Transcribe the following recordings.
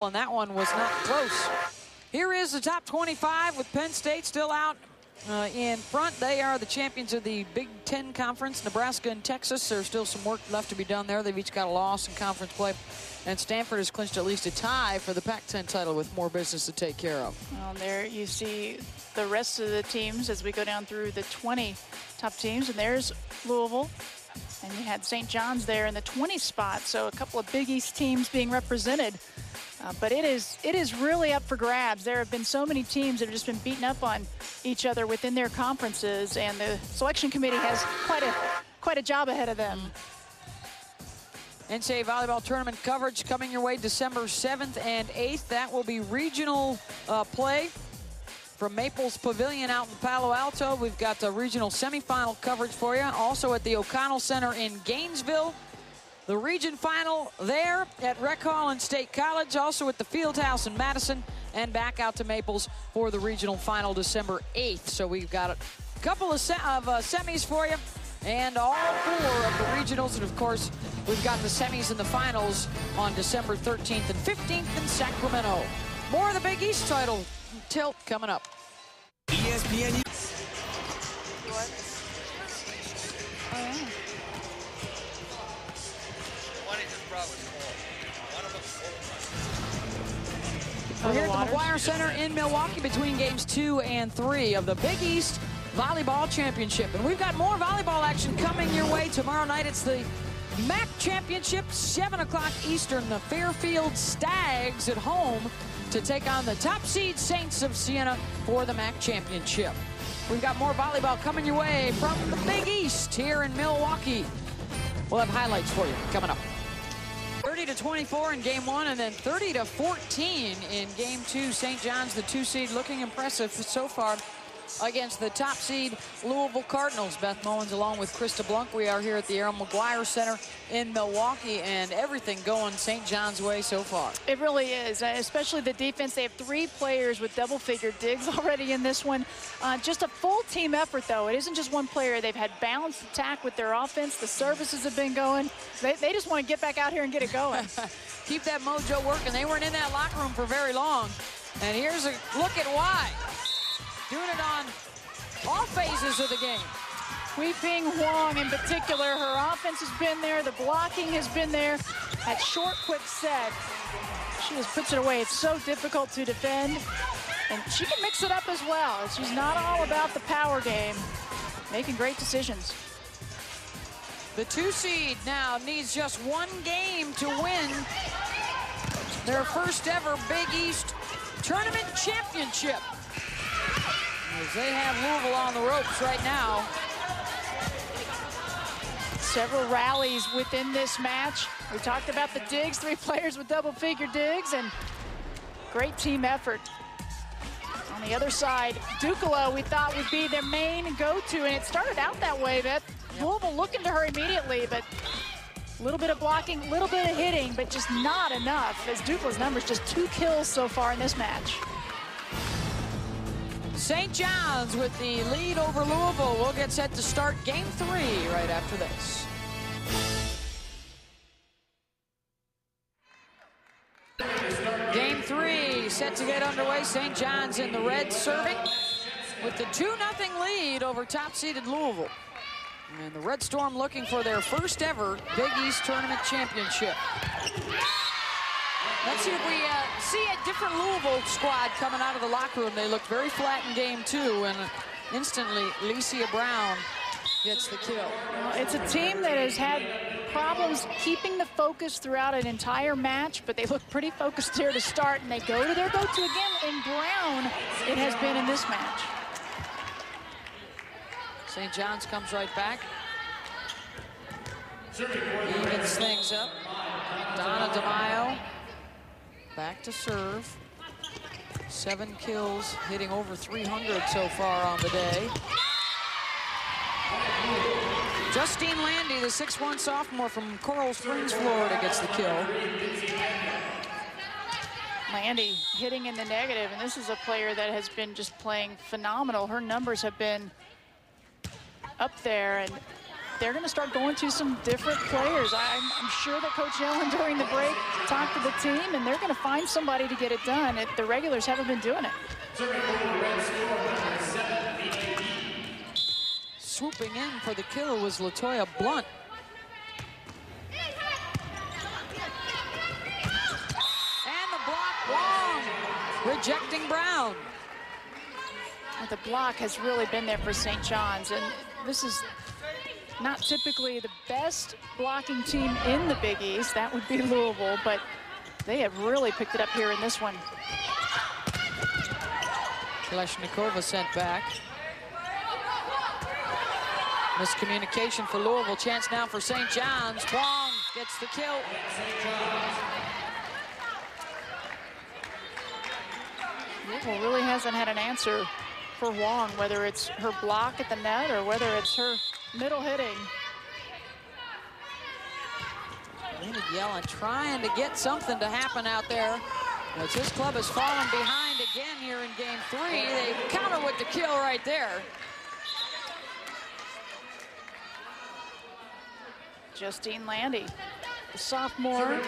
And that one was not close. Here is the top 25 with Penn State still out in front. They are the champions of the Big Ten Conference. Nebraska and Texas, there's still some work left to be done there. They've each got a loss in conference play. And Stanford has clinched at least a tie for the Pac-10 title with more business to take care of. Well, there you see the rest of the teams as we go down through the 20 top teams. And there's Louisville. And you had St. John's there in the 20 spot. So a couple of Big East teams being represented. But it is really up for grabs. There have been so many teams that have just been beating up on each other within their conferences, and the selection committee has quite a job ahead of them. NCAA volleyball tournament coverage coming your way December 7th and 8th. That will be regional play from Maples Pavilion out in Palo Alto. We've got the regional semifinal coverage for you. Also at the O'Connell Center in Gainesville. The region final there at Rec Hall and State College, also at the Fieldhouse in Madison, and back out to Maples for the regional final December 8th. So we've got a couple of semis for you, and all four of the regionals. And of course, we've got the semis and the finals on December 13th and 15th in Sacramento. More of the Big East title tilt coming up. ESPN. We're here at the McGuire Center in Milwaukee between games 2 and 3 of the Big East Volleyball Championship. And we've got more volleyball action coming your way tomorrow night. It's the MAC Championship, 7 o'clock Eastern. The Fairfield Stags at home to take on the top seed Saints of Siena for the MAC Championship. We've got more volleyball coming your way from the Big East here in Milwaukee. We'll have highlights for you coming up. 30-24 in game 1, and then 30-14 in game 2. St. John's, the 2 seed, looking impressive so far against the top seed Louisville Cardinals. Beth Mowens along with Krista Blunk. We are here at the Aaron McGuire Center in Milwaukee, and everything going St. John's way so far. It really is, especially the defense. They have 3 players with double-figure digs already in this one. Just a full team effort, though. It isn't just one player. They've had balanced attack with their offense. The services have been going. They just want to get back out here and get it going. Keep that mojo working. They weren't in that locker room for very long. And here's a look at why. Doing it on all phases of the game. Hui Ping Huang in particular, her offense has been there, the blocking has been there. That short, quick set, she just puts it away. It's so difficult to defend, and she can mix it up as well. She's not all about the power game, making great decisions. The 2 seed now needs just 1 game to win their first ever Big East Tournament Championship. As they have Louisville on the ropes right now. Several rallies within this match. We talked about the digs, 3 players with double-figure digs, and great team effort. On the other side, Ducalo we thought would be their main go-to, and it started out that way, Beth. Yep. Louisville looking to her immediately, but a little bit of blocking, a little bit of hitting, but just not enough, as Ducalo's numbers just 2 kills so far in this match. St. John's with the lead over Louisville. We'll get set to start game 3 right after this. Game 3 set to get underway. St. John's in the red serving with the 2-0 lead over top-seeded Louisville. And the Red Storm looking for their first ever Big East Tournament Championship. Let's see if we see a different Louisville squad coming out of the locker room. They looked very flat in game 2, and instantly Licia Brown gets the kill. Well, it's a team that has had problems keeping the focus throughout an entire match, but they look pretty focused here to start, and they go to their go-to again. In Brown, it has been in this match. St. John's comes right back. Evens things up. Donna DeMaio. Back to serve. 7 kills, hitting over 300 so far on the day. Justine Landy, the 6'1" sophomore from Coral Springs, Florida, gets the kill. Landy hitting in the negative, and this is a player that has been just playing phenomenal. Her numbers have been up there, and they're going to start going to some different players. I'm sure that Coach Allen during the break talked to the team, and they're going to find somebody to get it done. The regulars haven't been doing it. Swooping in for the kill was Latoya Blunt. And the block, Wong, rejecting Brown. The block has really been there for St. John's, and this is not typically the best blocking team in the Big East. That would be Louisville, but they have really picked it up here in this one. Kalashnikova sent back. Miscommunication for Louisville. Chance now for St. John's. Wong gets the kill. Louisville really hasn't had an answer for Wong, whether it's her block at the net or whether it's her middle hitting. David Yellen trying to get something to happen out there. As his club has fallen behind again here in game 3. They counter with the kill right there. Justine Landy, the sophomore,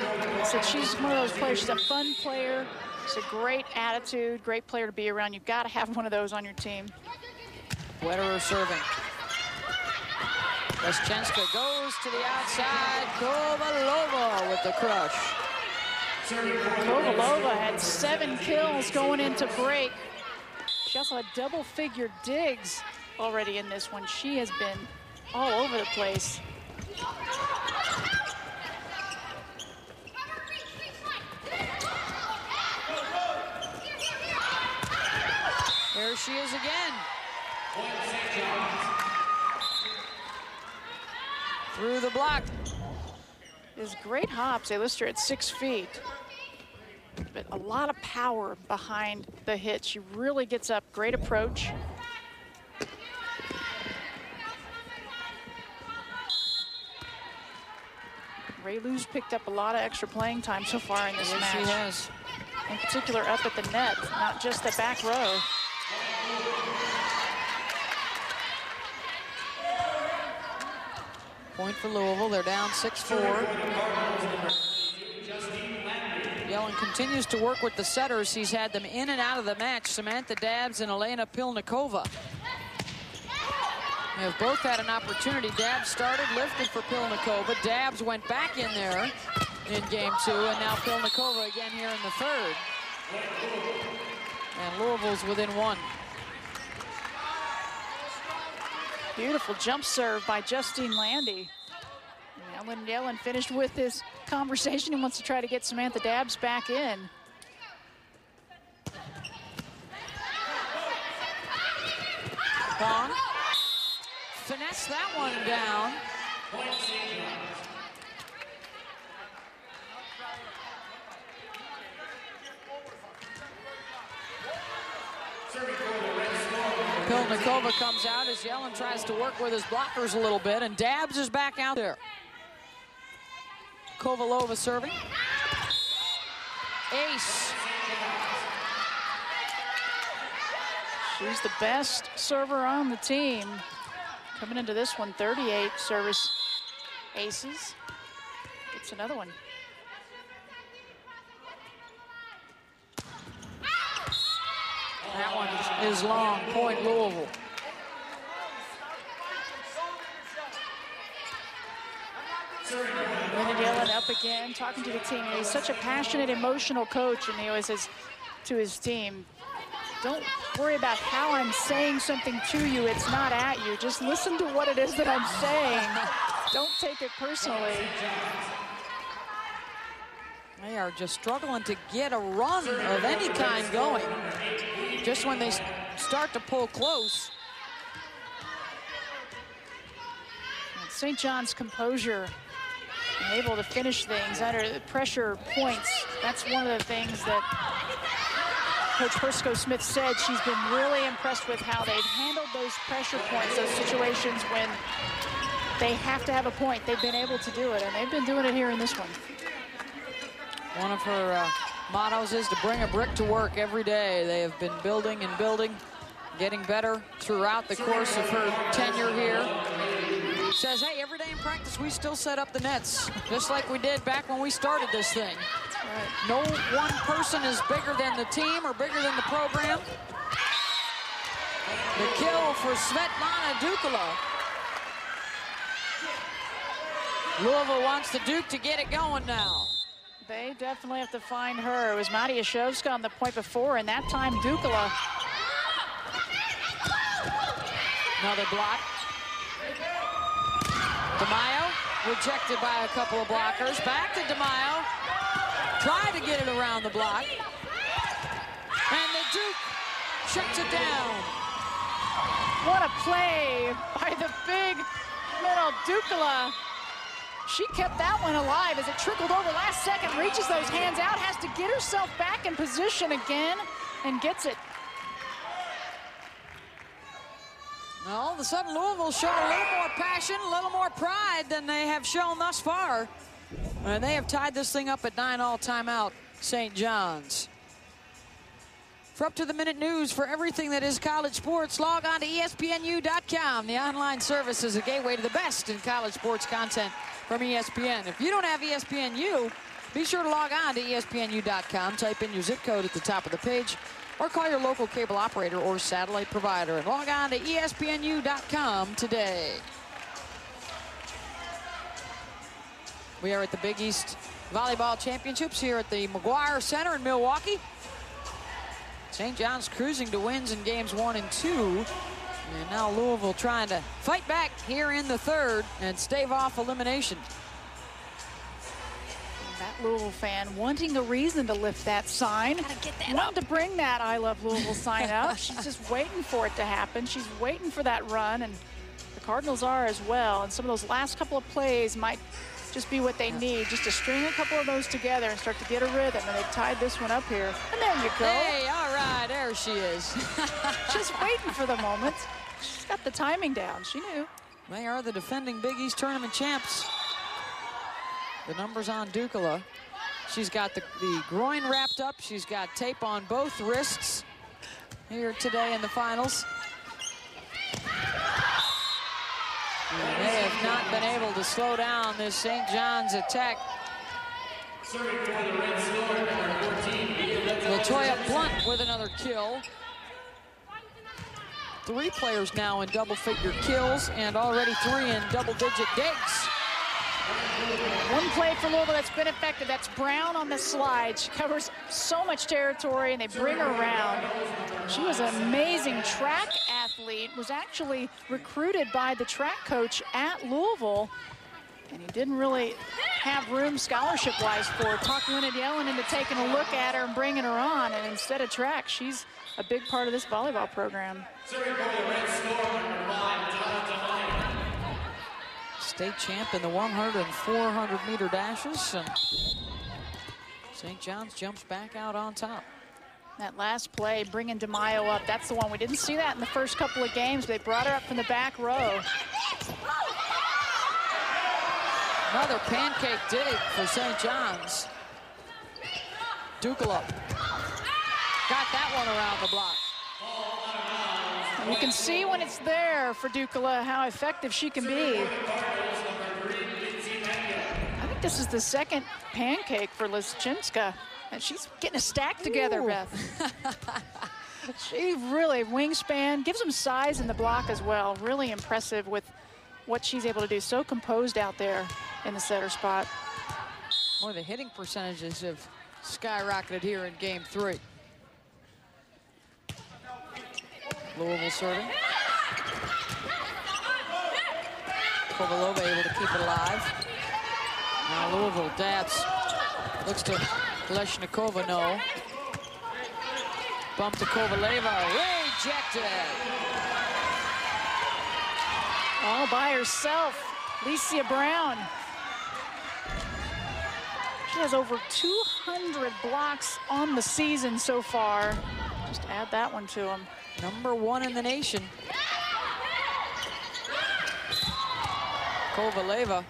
said she's one of those players. She's a fun player. She's a great attitude, great player to be around. You've got to have one of those on your team. Wetterer serving. Leschenska goes to the outside. Kovalova with the crush. Kovalova had 7 kills going into break. She also had double-figure digs already in this one. She has been all over the place. There she is again. Through the block. There's great hops. They list her at 6 feet. But a lot of power behind the hit. She really gets up. Great approach. Ray Lou's picked up a lot of extra playing time so far in this match. She has. In particular up at the net, not just the back row. Point for Louisville. They're down 6-4. Yellen continues to work with the setters. He's had them in and out of the match. Samantha Dabbs and Elena Pilnikova. They have both had an opportunity. Dabbs started, lifted for Pilnikova. Dabbs went back in there in game 2, and now Pilnikova again here in the 3rd. And Louisville's within 1. Beautiful jump serve by Justine Landy. And Yellen finished with his conversation and wants to try to get Samantha Dabbs back in. Bong. Finesse that one down. Pilnikova comes out as Yellen tries to work with his blockers a little bit, and Dabbs is back out there. Kovalova serving. Ace. She's the best server on the team. Coming into this one, 38 service aces. It's another one. That one is long, point Louisville. Leonard Yellen up again, talking to the team. He's such a passionate, emotional coach, and he always says to his team, don't worry about how I'm saying something to you. It's not at you. Just listen to what it is that I'm saying. Don't take it personally. They are just struggling to get a run of any kind going. Just when they start to pull close. St. John's composure, and able to finish things under pressure points. That's one of the things that Coach Persco-Smith said she's been really impressed with, how they've handled those pressure points, those situations when they have to have a point. They've been able to do it, and they've been doing it here in this one. One of her mottos is to bring a brick to work every day. They have been building and building, getting better throughout the course of her tenure here. Says, hey, every champs, we still set up the nets, just like we did back when we started this thing. Right. No one person is bigger than the team or bigger than the program. The kill for Svetlana Dukala. Louisville wants the Duke to get it going now. They definitely have to find her. It was Matiashevska on the point before, and that time Dukala. Another block. DeMaio rejected by a couple of blockers. Back to DeMaio. Tried to get it around the block. And the Duke shuts it down. What a play by the big middle Dukala. She kept that one alive as it trickled over last second, reaches those hands out, has to get herself back in position again, and gets it. Well, all of a sudden, Louisville showed a little more passion, a little more pride than they have shown thus far. And they have tied this thing up at 9-all timeout, St. John's. For up-to-the-minute news for everything that is college sports, log on to ESPNU.com. The online service is a gateway to the best in college sports content from ESPN. If you don't have ESPNU, be sure to log on to ESPNU.com. Type in your zip code at the top of the page, or call your local cable operator or satellite provider. And log on to ESPNU.com today. We are at the Big East Volleyball Championships here at the McGuire Center in Milwaukee. St. John's cruising to wins in games 1 and 2. And now Louisville trying to fight back here in the third and stave off elimination. That Louisville fan wanting a reason to lift that sign. Wanting to bring that I Love Louisville sign up. She's just waiting for it to happen. She's waiting for that run, and the Cardinals are as well. And some of those last couple of plays might just be what they need, just to string a couple of those together and start to get a rhythm. And they've tied this one up here. And there you go. Hey, all right, there she is. Just waiting for the moment. She's got the timing down. She knew. They are the defending Big East tournament champs. The numbers on Dukala. She's got the groin wrapped up. She's got tape on both wrists here today in the finals. And they have not been able to slow down this St. John's attack. Latoya Blunt with another kill. 3 players now in double-figure kills and already 3 in double-digit digs. One play for Louisville that's been effective. That's Brown on the slide. She covers so much territory, and they bring her around. She was an amazing track athlete, was actually recruited by the track coach at Louisville, and he didn't really have room scholarship-wise for her. Talked Lynette Yellen into taking a look at her and bringing her on, and instead of track, she's a big part of this volleyball program. State champ in the 100 and 400 meter dashes, and St. John's jumps back out on top. That last play, bringing DeMaio up, that's the one. We didn't see that in the first couple of games. They brought her up from the back row. Another pancake dig for St. John's. Dukala got that one around the block. And you can see when it's there for Dukala how effective she can be. I think this is the second pancake for Lischinska, and she's getting a stack together, Ooh. Beth. She really, wingspan, gives them size in the block as well. Really impressive with what she's able to do. So composed out there in the setter spot. Boy, the hitting percentages have skyrocketed here in game 3. Louisville serving. Kovalova able to keep it alive. Now Louisville dabs. Looks to Leshnikova, no. Bump to Kovaleva, rejected. All by herself, Licia Brown. She has over 200 blocks on the season so far. Just add that one to them. Number 1 in the nation. Kovaleva.